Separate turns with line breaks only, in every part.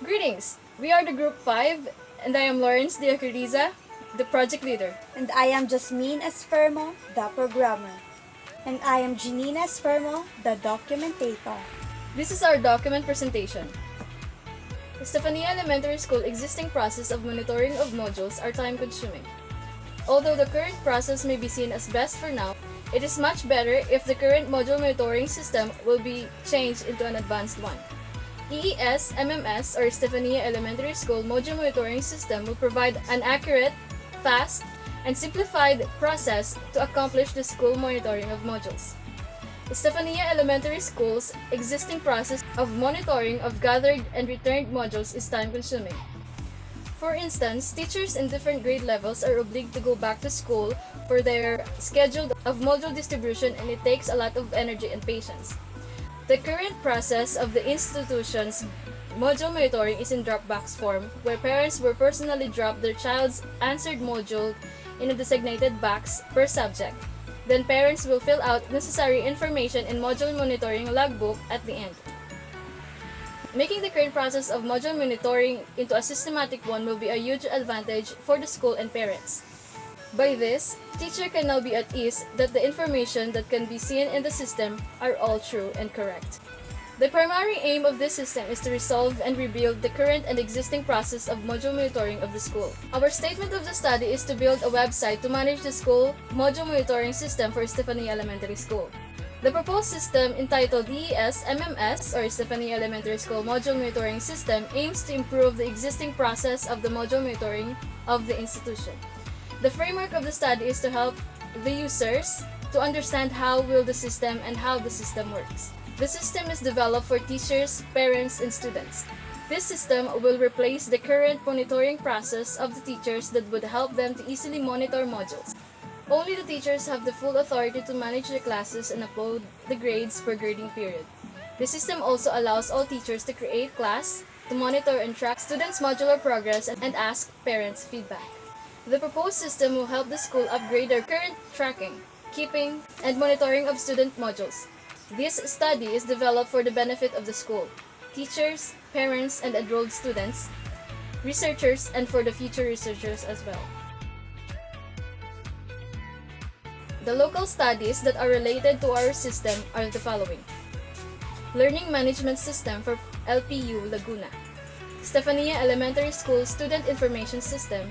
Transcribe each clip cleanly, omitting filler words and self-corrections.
Greetings! We are the Group 5, and I am Lawrence Diacuriza, the project leader.
And I am Jasmine Esfermo, the programmer. And I am Janina Esfermo, the documentator.
This is our document presentation. Estefania Elementary School existing process of monitoring of modules are time-consuming. Although the current process may be seen as best for now, it is much better if the current module monitoring system will be changed into an advanced one. EES, MMS, or Estefania Elementary School Module Monitoring System will provide an accurate, fast, and simplified process to accomplish the school monitoring of modules. Estefania Elementary School's existing process of monitoring of gathered and returned modules is time-consuming. For instance, teachers in different grade levels are obliged to go back to school for their schedule of module distribution, and it takes a lot of energy and patience. The current process of the institution's module monitoring is in Dropbox form, where parents will personally drop their child's answered module in a designated box per subject. Then parents will fill out necessary information in module monitoring logbook at the end. Making the current process of module monitoring into a systematic one will be a huge advantage for the school and parents. By this, teacher can now be at ease that the information that can be seen in the system are all true and correct. The primary aim of this system is to resolve and rebuild the current and existing process of module monitoring of the school. Our statement of the study is to build a website to manage the school module monitoring system for Estefania Elementary School. The proposed system, entitled EES MMS, or Estefania Elementary School Module Monitoring System, aims to improve the existing process of the module monitoring of the institution. The framework of the study is to help the users to understand how will the system and how the system works. The system is developed for teachers, parents, and students. This system will replace the current monitoring process of the teachers that would help them to easily monitor modules. Only the teachers have the full authority to manage their classes and upload the grades per grading period. The system also allows all teachers to create class, to monitor and track students' modular progress, and ask parents' feedback. The proposed system will help the school upgrade their current tracking, keeping, and monitoring of student modules. This study is developed for the benefit of the school, teachers, parents, and enrolled students, researchers, and for the future researchers as well. The local studies that are related to our system are the following: Learning Management System for LPU Laguna, Estefania Elementary School Student Information System,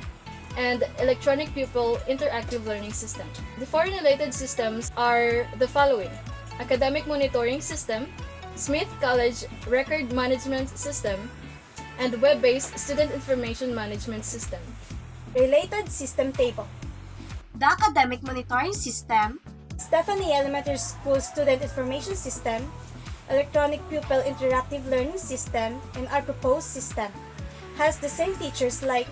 and Electronic Pupil Interactive Learning System. The foreign related systems are the following: Academic Monitoring System, Smith College Record Management System, and Web-based Student Information Management System.
Related System Table: the Academic Monitoring System, Estefania Elementary School Student Information System, Electronic Pupil Interactive Learning System, and our proposed system has the same features like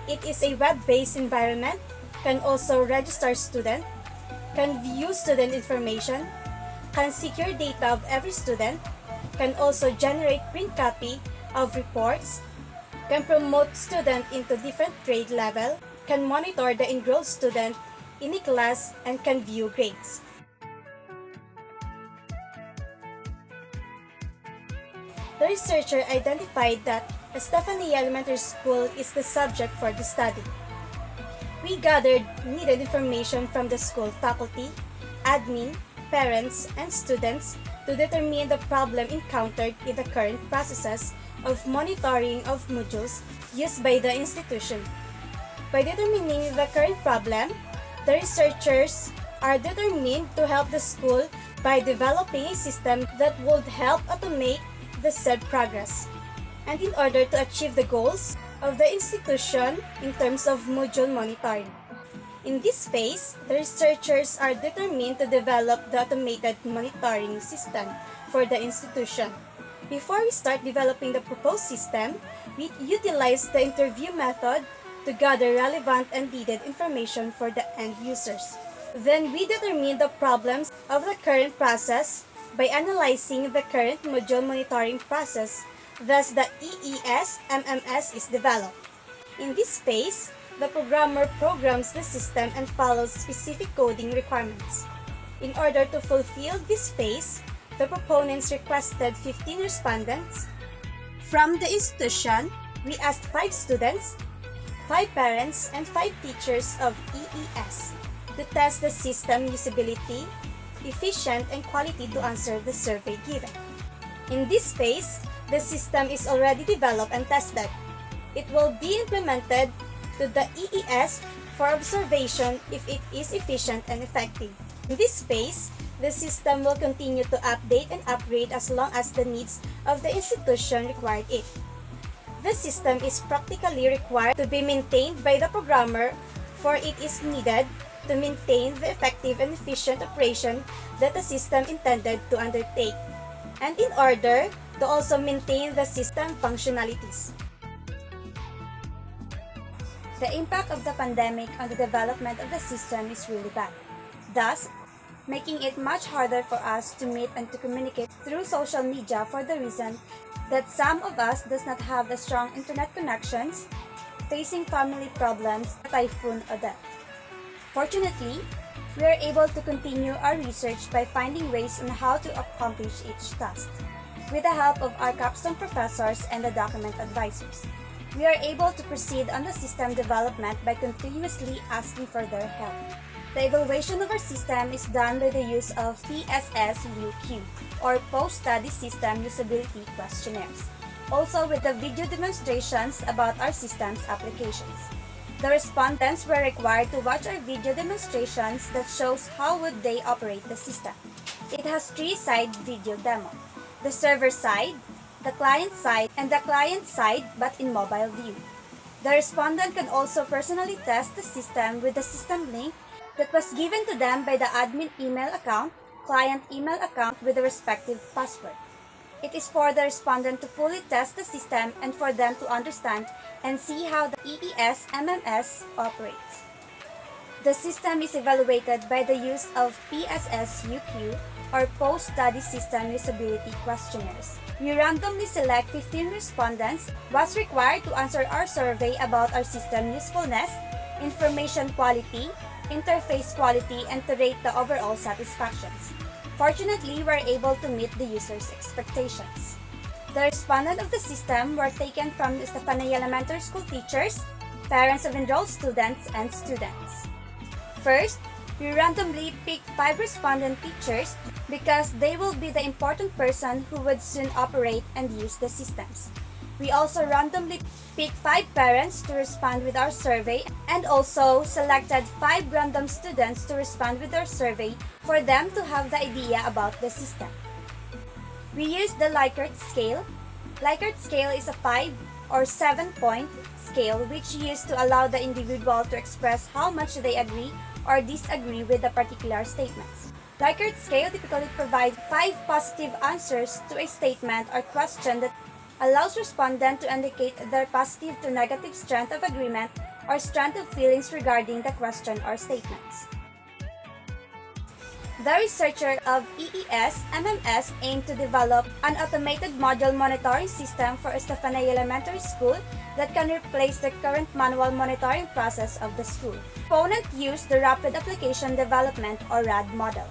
it is a web-based environment, can also register student, can view student information, can secure data of every student, can also generate print copy of reports, can promote student into different grade level, can monitor the enrolled student in a class, and can view grades. The researcher identified that Estefania Elementary School is the subject for the study. We gathered needed information from the school faculty, admin, parents, and students to determine the problem encountered in the current processes of monitoring of modules used by the institution. By determining the current problem, the researchers are determined to help the school by developing a system that would help automate the said progress, and in order to achieve the goals of the institution in terms of module monitoring. In this phase, the researchers are determined to develop the automated monitoring system for the institution. Before we start developing the proposed system, we utilize the interview method to gather relevant and needed information for the end users. Then we determine the problems of the current process by analyzing the current module monitoring process. Thus, the EES MMS is developed. In this phase, the programmer programs the system and follows specific coding requirements. In order to fulfill this phase, the proponents requested 15 respondents, From the institution, we asked 5 students, 5 parents, and 5 teachers of EES to test the system usability, efficient, and quality to answer the survey given. In this phase, the system is already developed and tested. It will be implemented to the EES for observation if it is efficient and effective. In this phase, the system will continue to update and upgrade as long as the needs of the institution require it. The system is practically required to be maintained by the programmer, for it is needed to maintain the effective and efficient operation that the system intended to undertake, and in order to also maintain the system functionalities. The impact of the pandemic on the development of the system is really bad, thus making it much harder for us to meet and to communicate through social media for the reason that some of us does not have the strong internet connections, facing family problems, typhoon or death. Fortunately, we are able to continue our research by finding ways on how to accomplish each task. With the help of our capstone professors and the document advisors, we are able to proceed on the system development by continuously asking for their help. The evaluation of our system is done by the use of PSSUQ, or Post-Study System Usability Questionnaires, also with the video demonstrations about our system's applications. The respondents were required to watch our video demonstrations that shows how would they operate the system. It has 3-side video demo: the server side, the client side, and the client side but in mobile view. The respondent can also personally test the system with the system link that was given to them by the admin email account, client email account with the respective password. It is for the respondent to fully test the system and for them to understand and see how the EES MMS operates. The system is evaluated by the use of PSSUQ, or Post-Study System Usability Questionnaires. We randomly select 15 respondents was required to answer our survey about our system usefulness, information quality, interface quality, and to rate the overall satisfactions. Fortunately, we were able to meet the users' expectations. The respondents of the system were taken from the Estefania Elementary School teachers, parents of enrolled students, and students. First, we randomly picked 5 respondent teachers because they will be the important person who would soon operate and use the systems. We also randomly picked 5 parents to respond with our survey and also selected 5 random students to respond with our survey for them to have the idea about the system. We used the Likert scale. Likert scale is a 5 or 7-point scale which used to allow the individual to express how much they agree or disagree with the particular statements. Likert scale typically provides 5 positive answers to a statement or question that allows respondent to indicate their positive to negative strength of agreement or strength of feelings regarding the question or statements. The researcher of EES MMS aimed to develop an automated module monitoring system for Estefania Elementary School that can replace the current manual monitoring process of the school. Proponent used the Rapid Application Development or RAD model.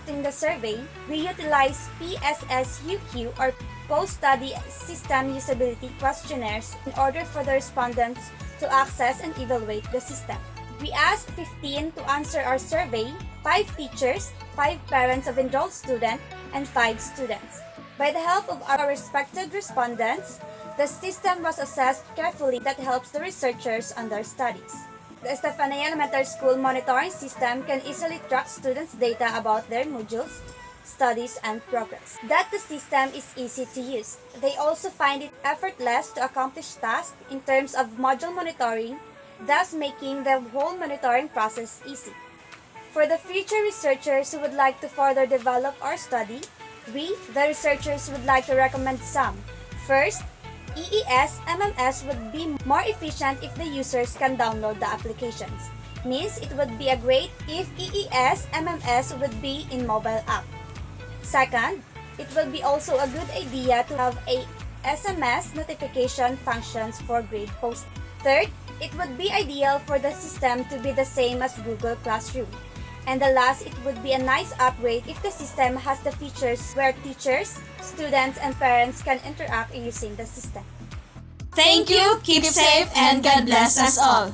In the survey, we utilized PSSUQ or Post-Study System Usability Questionnaires in order for the respondents to access and evaluate the system. We asked 15 to answer our survey, 5 teachers, 5 parents of enrolled students, and 5 students. By the help of our respected respondents, the system was assessed carefully that helps the researchers on their studies. The Estefania Elementary School monitoring system can easily track students' data about their modules, studies, and progress. That the system is easy to use. They also find it effortless to accomplish tasks in terms of module monitoring, thus making the whole monitoring process easy. For the future researchers who would like to further develop our study, we, the researchers, would like to recommend some. First, EES MMS would be more efficient if the users can download the applications. Means it would be a great if EES MMS would be in mobile app. Second, it will be also a good idea to have a SMS notification functions for grade posting. Third, it would be ideal for the system to be the same as Google Classroom. And the last, it would be a nice upgrade if the system has the features where teachers, students, and parents can interact using the system.
Thank you, keep safe, and God bless us all.